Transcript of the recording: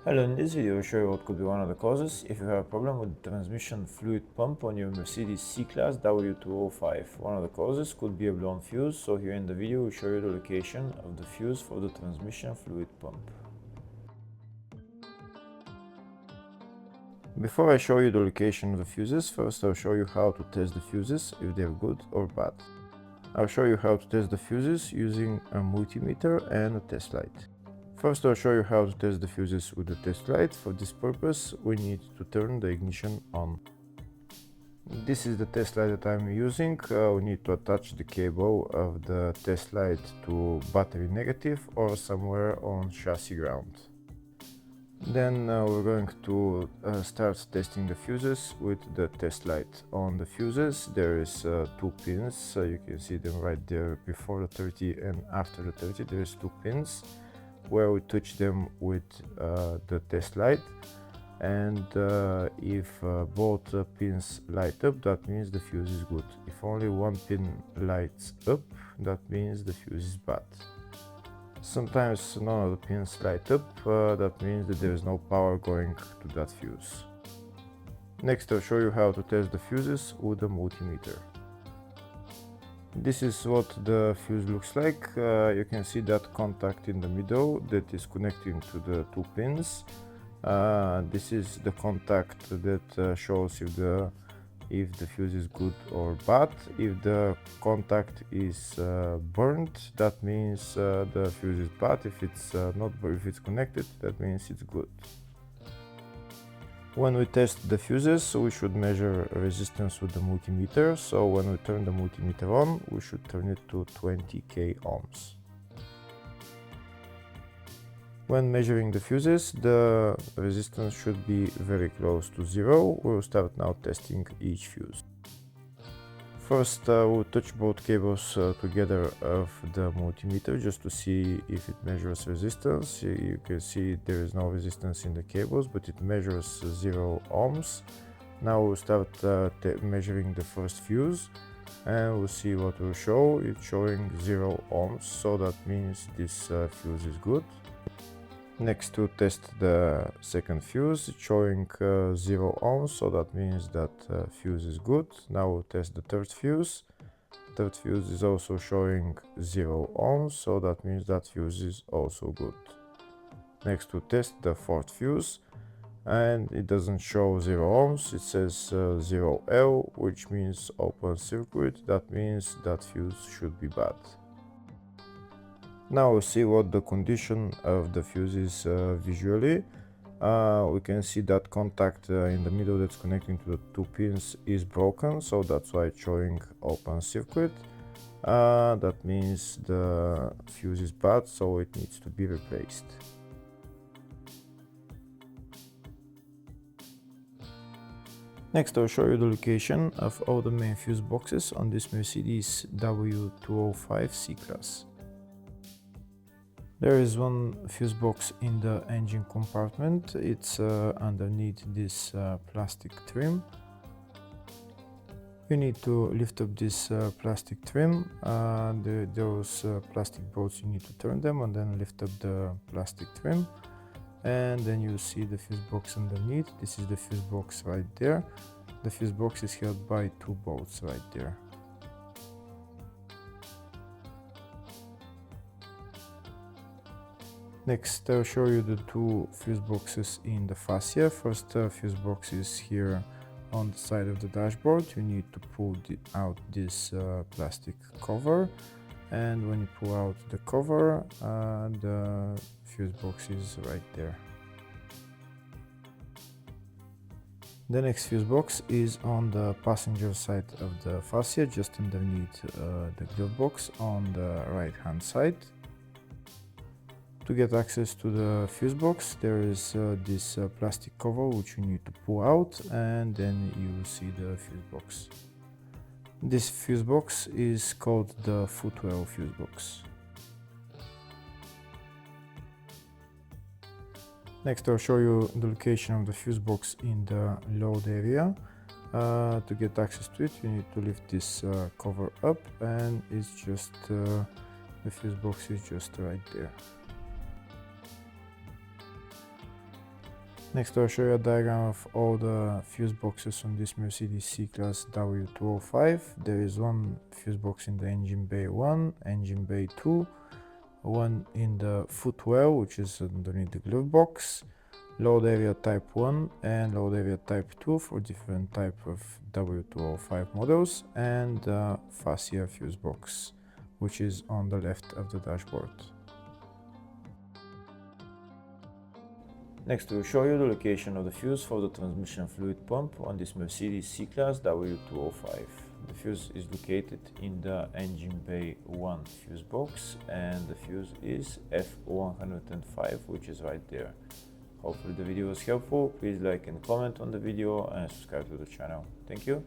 Hello, in this video I'll show you what could be one of the causes if you have a problem with the transmission fluid pump on your Mercedes C-Class W205. One of the causes could be a blown fuse, so here in the video we'll show you the location of the fuse for the transmission fluid pump. Before I show you the location of the fuses, first I'll show you how to test the fuses, if they're good or bad. I'll show you how to test the fuses using a multimeter and a test light. First, I'll show you how to test the fuses with the test light. For this purpose, we need to turn the ignition on. This is the test light that I'm using. We need to attach the cable of the test light to battery negative or somewhere on chassis ground. Then we're going to start testing the fuses with the test light. On the fuses there is 2 pins, so you can see them right there before the 30 and after the 30 there is 2 pins where we touch them with the test light, and if both pins light up, that means the fuse is good. If only one pin lights up, that means the fuse is bad. Sometimes none of the pins light up, that means that there is no power going to that fuse. Next, I'll show you how to test the fuses with a multimeter. This is what the fuse looks like. You can see that contact in the middle that is connecting to the 2 pins. This is the contact that shows if the fuse is good or bad. If the contact is burned, that means the fuse is bad. If it's connected, that means it's good. When we test the fuses, we should measure resistance with the multimeter. So when we turn the multimeter on, we should turn it to 20k ohms. When measuring the fuses, the resistance should be very close to 0. We'll start now testing each fuse. First, we'll touch both cables together of the multimeter just to see if it measures resistance. You can see there is no resistance in the cables, but it measures 0 ohms. Now we'll start measuring the first fuse, and we'll see what will show. It's showing 0 ohms, so that means this fuse is good. Next, to test the second fuse, it's showing 0 ohms, so that means that fuse is good. Now we'll test the third fuse. Third fuse is also showing 0 ohms, so that means that fuse is also good. Next, to test the fourth fuse, and it doesn't show 0 ohms, it says 0L, which means open circuit. That means that fuse should be bad. Now we'll see what the condition of the fuse is visually. We can see that contact in the middle that's connecting to the 2 pins is broken, so that's why it's showing open circuit. That means the fuse is bad, so it needs to be replaced. Next, I'll show you the location of all the main fuse boxes on this Mercedes W205 C-Class. There is one fuse box in the engine compartment. It's underneath this plastic trim. You need to lift up this plastic trim. Those plastic bolts, you need to turn them and then lift up the plastic trim. And then you see the fuse box underneath. This is the fuse box right there. The fuse box is held by 2 bolts right there. Next, I'll show you the 2 fuse boxes in the fascia. First fuse box is here on the side of the dashboard. You need to pull out this plastic cover, and when you pull out the cover, the fuse box is right there. The next fuse box is on the passenger side of the fascia, just underneath the glove box on the right hand side. To get access to the fuse box, there is this plastic cover which you need to pull out, and then you will see the fuse box. This fuse box is called the footwell fuse box. Next, I'll show you the location of the fuse box in the load area. To get access to it, you need to lift this cover up, and it's just the fuse box is just right there. Next I'll show you a diagram of all the fuse boxes on this Mercedes C-Class W205. There is one fuse box in the engine bay 1, engine bay 2, one in the footwell, which is underneath the glove box, load area type 1 and load area type 2 for different type of W205 models, and the fascia fuse box, which is on the left of the dashboard. Next, we'll show you the location of the fuse for the transmission fluid pump on this Mercedes C-Class W205. The fuse is located in the engine bay 1 fuse box, and the fuse is F105, which is right there. Hopefully the video was helpful. Please like and comment on the video and subscribe to the channel. Thank you.